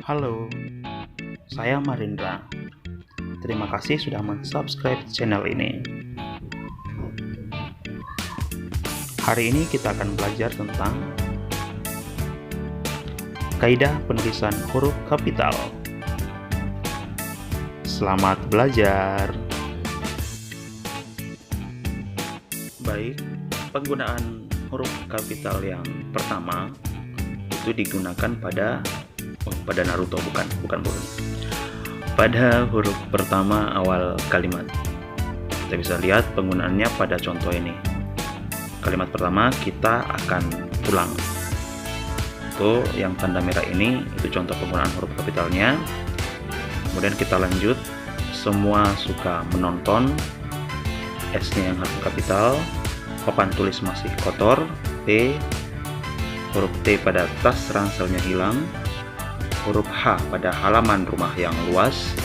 Halo, saya Marindra. Terima kasih sudah mensubscribe channel ini. Hari ini kita akan belajar tentang kaidah penulisan huruf kapital. Selamat belajar. Baik, penggunaan huruf kapital yang pertama itu digunakan pada Naruto, bukan. Pada huruf pertama awal kalimat. Kita bisa lihat penggunaannya pada contoh ini. Kalimat pertama kita akan pulang. Itu yang tanda merah ini, itu contoh penggunaan huruf kapitalnya. Kemudian kita lanjut, semua suka menonton. S-nya yang huruf kapital. Papan tulis masih kotor. T. Huruf T pada tas ranselnya hilang. Huruf H pada halaman rumah yang luas,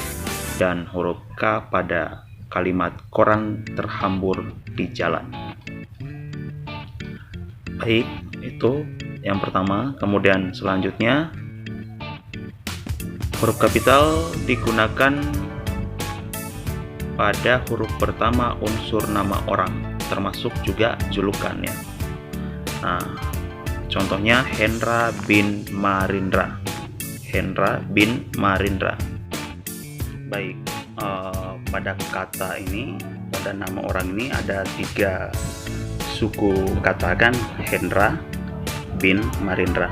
dan huruf K pada kalimat koran terhambur di jalan. Baik, itu yang pertama. Kemudian selanjutnya, huruf kapital digunakan pada huruf pertama unsur nama orang, termasuk juga julukannya. Nah, contohnya Hendra bin Marindra. Hendra bin Marindra. Baik, pada kata ini, pada nama orang ini ada 3 suku kata kan, Hendra bin Marindra.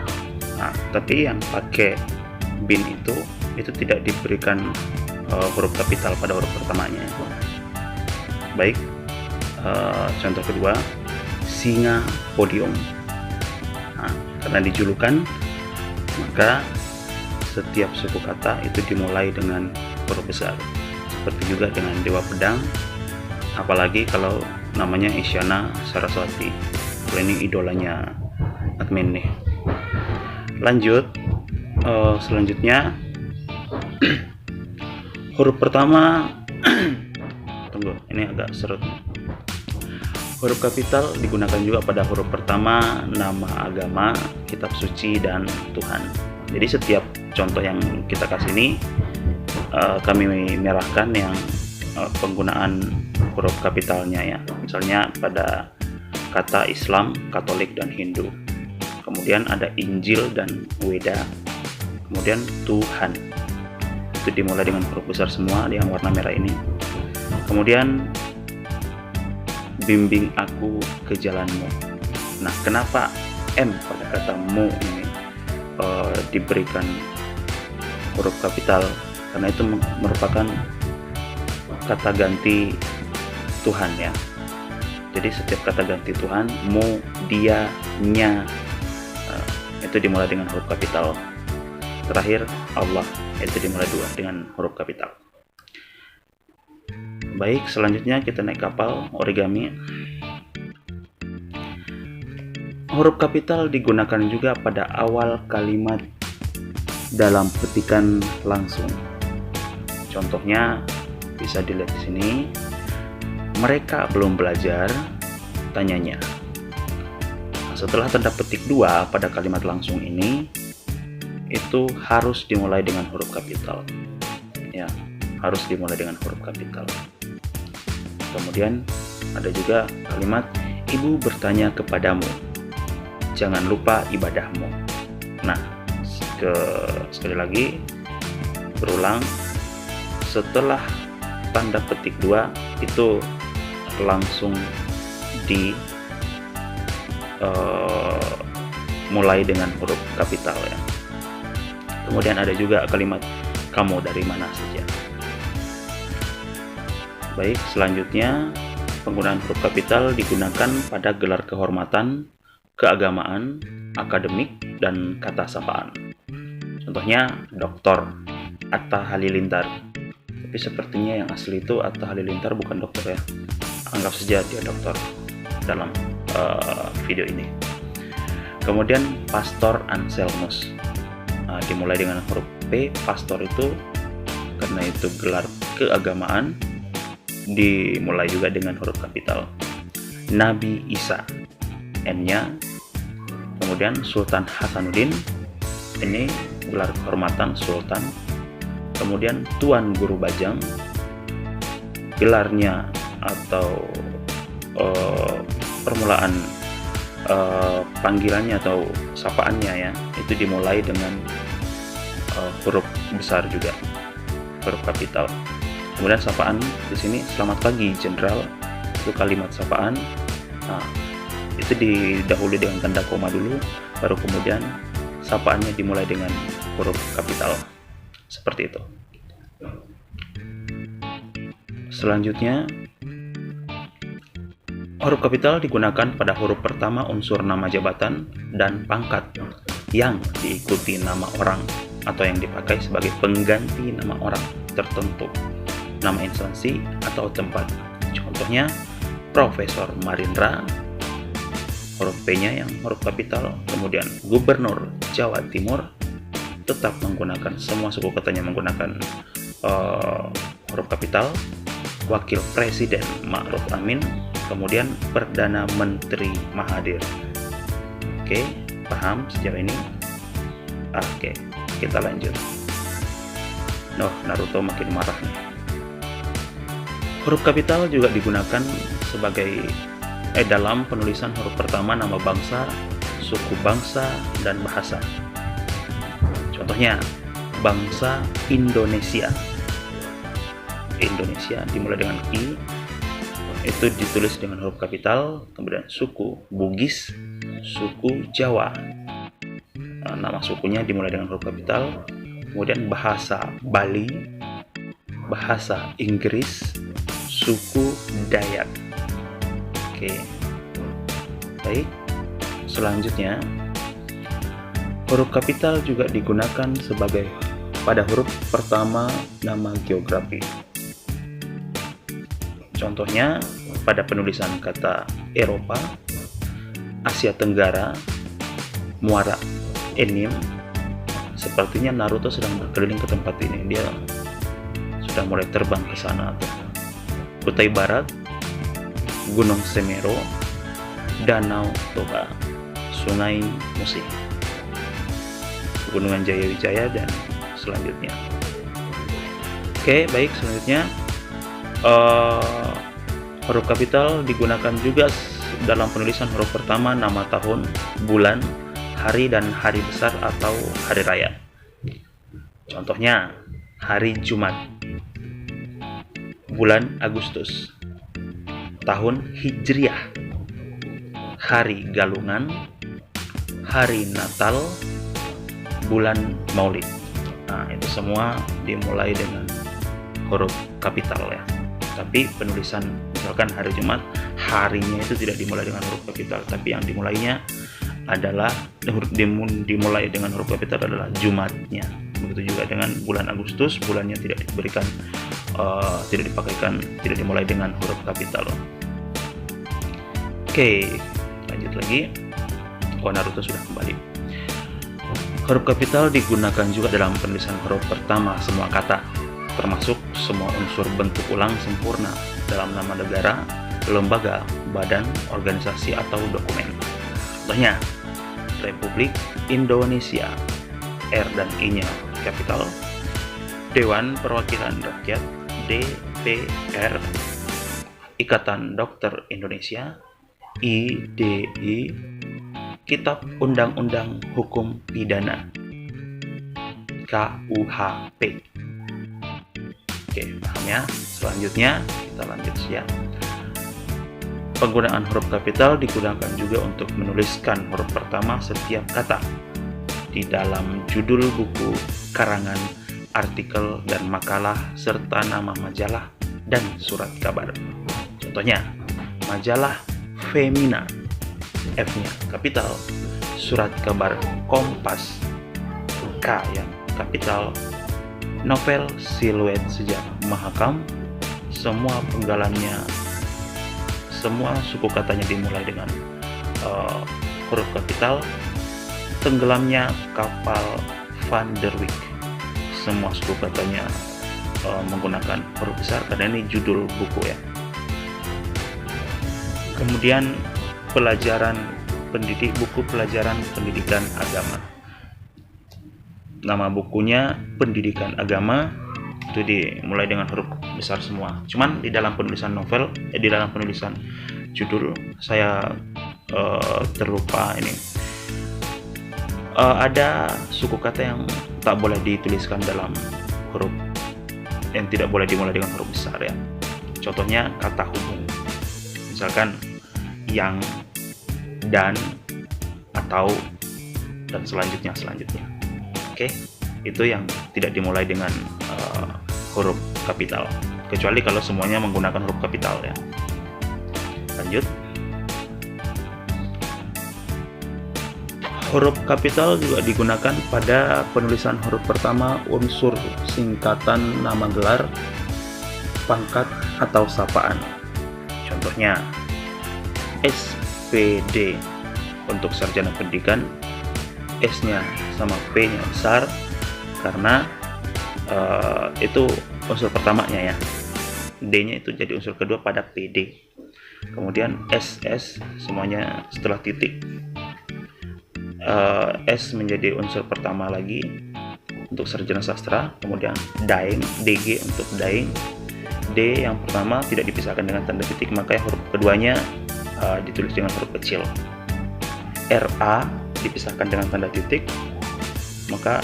Nah, tapi yang pakai bin itu tidak diberikan huruf kapital pada huruf pertamanya. Baik, contoh kedua, singa podium. Nah, karena dijulukan, maka setiap suku kata itu dimulai dengan huruf besar. Seperti juga dengan Dewa Pedang, apalagi kalau namanya Isyana Saraswati. Ini idolanya admin nih. Lanjut, selanjutnya huruf pertama tunggu, ini agak seret. Huruf kapital digunakan juga pada huruf pertama nama agama, kitab suci, dan Tuhan. Jadi setiap contoh yang kita kasih ini kami merahkan yang penggunaan huruf kapitalnya ya. Misalnya pada kata Islam, Katolik, dan Hindu. Kemudian ada Injil dan Weda. Kemudian Tuhan. Itu dimulai dengan huruf besar semua yang warna merah ini. Kemudian bimbing aku ke jalanmu. Nah, kenapa M pada kata mu ini diberikan huruf kapital? Karena itu merupakan kata ganti Tuhan ya. Jadi setiap kata ganti Tuhan, mu, dia, nya, itu dimulai dengan huruf kapital. Terakhir Allah, itu dimulai dengan huruf kapital. Baik, selanjutnya kita naik kapal origami. Huruf kapital digunakan juga pada awal kalimat dalam petikan langsung. Contohnya bisa dilihat di sini. Mereka belum belajar, tanyanya. Setelah tanda petik 2 pada kalimat langsung ini, itu harus dimulai dengan huruf kapital. Ya, harus dimulai dengan huruf kapital. Kemudian ada juga kalimat ibu bertanya kepadamu, jangan lupa ibadahmu. Nah, sekali lagi berulang, setelah tanda petik 2 itu langsung mulai dengan huruf kapital ya. Kemudian ada juga kalimat kamu dari mana saja. Baik, selanjutnya penggunaan huruf kapital digunakan pada gelar kehormatan, keagamaan, akademik, dan kata sapaan. Contohnya Dr. Atta Halilintar. Tapi sepertinya yang asli itu Atta Halilintar, bukan dokter ya. Anggap saja dia dokter dalam video ini. Kemudian Pastor Anselmus. Dimulai dengan huruf P. Pastor itu karena itu gelar keagamaan, dimulai juga dengan huruf kapital. Nabi Isa, N-nya. Kemudian Sultan Hasanuddin, ini gelar kehormatan Sultan. Kemudian Tuan Guru Bajang, gelarnya atau permulaan panggilannya atau sapaannya ya, itu dimulai dengan huruf besar juga, huruf kapital. Kemudian sapaan di sini, selamat pagi Jenderal, itu kalimat sapaan. Nah, itu didahului dengan tanda koma dulu, baru kemudian sapaannya dimulai dengan huruf kapital, seperti itu. Selanjutnya, huruf kapital digunakan pada huruf pertama unsur nama jabatan dan pangkat yang diikuti nama orang atau yang dipakai sebagai pengganti nama orang tertentu, nama instansi atau tempat. Contohnya, Profesor Marindra, huruf P-nya yang huruf kapital. Kemudian Gubernur Jawa Timur tetap menggunakan, semua suku katanya menggunakan huruf kapital. Wakil Presiden Ma'ruf Amin, kemudian Perdana Menteri Mahathir. Oke, paham sejauh ini? Oke, kita lanjut. Naruto makin marah nih. Huruf kapital juga digunakan sebagai dalam penulisan huruf pertama nama bangsa, suku bangsa, dan bahasa. Contohnya, bangsa Indonesia. Indonesia dimulai dengan I, itu ditulis dengan huruf kapital. Kemudian suku Bugis, suku Jawa, nama sukunya dimulai dengan huruf kapital. Kemudian bahasa Bali, bahasa Inggris, suku Dayak. Oke, baik. Selanjutnya, huruf kapital juga digunakan sebagai pada huruf pertama nama geografi. Contohnya, pada penulisan kata Eropa, Asia Tenggara, Muara Enim. Sepertinya Naruto sedang berkeliling ke tempat ini. Dia sudah mulai terbang ke sana. Kutai Barat, Gunung Semeru, Danau Toba, Sungai Musi, Gunungan Jayawijaya, dan selanjutnya. Oke, baik. Selanjutnya, huruf kapital digunakan juga dalam penulisan huruf pertama nama tahun, bulan, hari, dan hari besar atau hari raya. Contohnya, hari Jumat, bulan Agustus, tahun Hijriah, hari Galungan, hari Natal, bulan Maulid. Nah, itu semua dimulai dengan huruf kapital ya. Tapi penulisan misalkan hari Jumat, harinya itu tidak dimulai dengan huruf kapital, tapi yang dimulainya adalah dimulai dengan huruf kapital adalah Jumatnya. Begitu juga dengan bulan Agustus, bulannya tidak diberikan, tidak dimulai dengan huruf kapital. Oke, lanjut lagi. Naruto sudah kembali. Huruf kapital digunakan juga dalam penulisan huruf pertama semua kata, termasuk semua unsur bentuk ulang sempurna dalam nama negara, lembaga, badan, organisasi, atau dokumen. Contohnya, Republik Indonesia, R dan I-nya kapital. Dewan Perwakilan Rakyat, DPR. Ikatan Dokter Indonesia, IDI. Kitab Undang-Undang Hukum Pidana, KUHP. Oke, paham ya? Selanjutnya kita lanjut ya. Penggunaan huruf kapital digunakan juga untuk menuliskan huruf pertama setiap kata di dalam judul buku, karangan, artikel, dan makalah, serta nama majalah dan surat kabar. Contohnya, majalah Femina, F-nya kapital, surat kabar Kompas, K yang kapital, novel Siluet Sejarah Mahakam, semua penggalannya, semua suku katanya dimulai dengan huruf kapital. Tenggelamnya kapal Van der Wijk, semua suku katanya menggunakan huruf besar karena ini judul buku ya. Kemudian buku pelajaran pendidikan agama. nama bukunya Pendidikan Agama, itu dimulai dengan huruf besar semua. Cuman di dalam penulisan novel, di dalam penulisan judul saya terlupa ini. Ada suku kata yang tak boleh dituliskan dalam huruf, yang tidak boleh dimulai dengan huruf besar ya. Contohnya kata hubung, misalkan yang, dan, atau, dan selanjutnya. Oke, itu yang tidak dimulai dengan huruf kapital, kecuali kalau semuanya menggunakan huruf kapital ya. Lanjut. Huruf kapital juga digunakan pada penulisan huruf pertama unsur singkatan nama gelar, pangkat, atau sapaan. Contohnya SPD untuk sarjana pendidikan, S-nya sama P-nya besar karena itu unsur pertamanya ya. D-nya itu jadi unsur kedua pada PD. Kemudian SS semuanya setelah titik. S menjadi unsur pertama lagi untuk sarjana sastra, kemudian daeng, DG untuk daeng. D yang pertama tidak dipisahkan dengan tanda titik, maka huruf keduanya ditulis dengan huruf kecil. RA dipisahkan dengan tanda titik, maka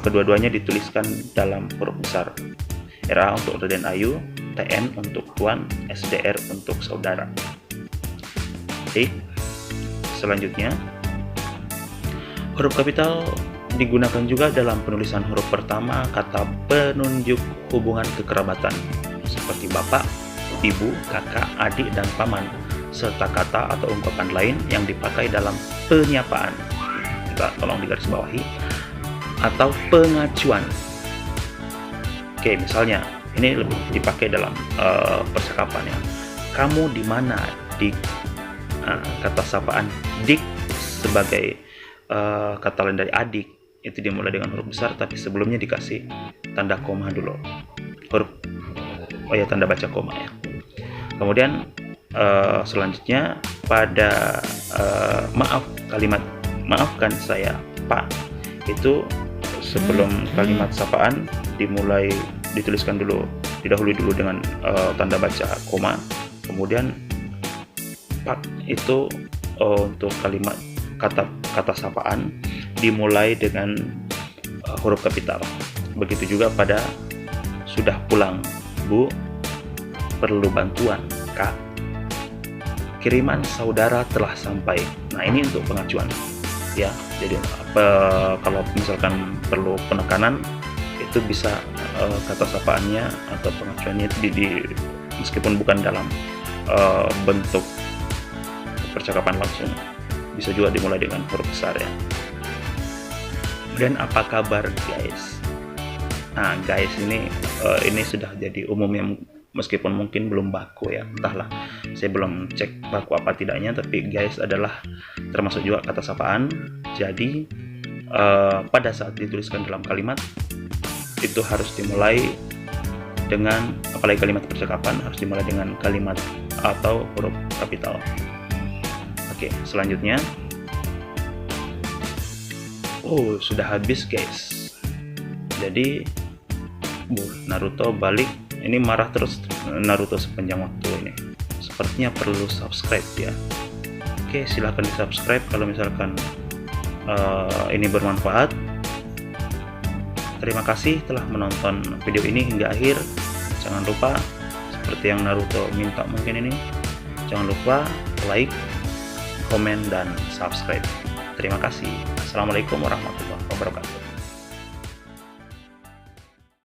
kedua-duanya dituliskan dalam huruf besar. RA untuk Raden Ayu, TN untuk Tuan, SDR untuk saudara. Baik, selanjutnya huruf kapital digunakan juga dalam penulisan huruf pertama kata penunjuk hubungan kekerabatan seperti bapak, ibu, kakak, adik, dan paman, serta kata atau ungkapan lain yang dipakai dalam penyapaan. Kita tolong digarisbawahi, atau pengacuan. Oke, misalnya ini lebih dipakai dalam percakapan ya. Kamu di mana, Dik? Kata sapaan Dik sebagai kata lain dari adik itu dimulai dengan huruf besar, tapi sebelumnya dikasih tanda koma dulu, tanda baca koma ya. Kemudian selanjutnya pada kalimat maafkan saya Pak, itu sebelum kalimat sapaan dituliskan dulu, didahului dulu dengan tanda baca koma. Kemudian Pak itu untuk kalimat kata sapaan dimulai dengan huruf kapital. Begitu juga pada sudah pulang Bu, perlu bantuan Kak, kiriman saudara telah sampai. Nah, ini untuk pengacuan ya. Jadi kalau misalkan perlu penekanan, itu bisa kata sapaannya atau pengacuannya itu meskipun bukan dalam bentuk percakapan langsung, bisa juga dimulai dengan huruf besar ya. Kemudian apa kabar guys? Nah, guys ini sudah jadi umum yang meskipun mungkin belum baku ya, entahlah, saya belum cek baku apa tidaknya, tapi guys adalah termasuk juga kata sapaan. Jadi pada saat dituliskan dalam kalimat itu harus dimulai dengan, apalagi kalimat percakapan, harus dimulai dengan kalimat atau huruf kapital. Oke, selanjutnya sudah habis guys. Jadi Naruto balik, ini marah terus Naruto sepanjang waktu ini. Sepertinya perlu subscribe ya. Oke, silahkan di subscribe kalau misalkan ini bermanfaat. Terima kasih telah menonton video ini hingga akhir. Jangan lupa, seperti yang Naruto minta mungkin ini, jangan lupa like, komen, dan subscribe. Terima kasih. Assalamualaikum warahmatullahi wabarakatuh.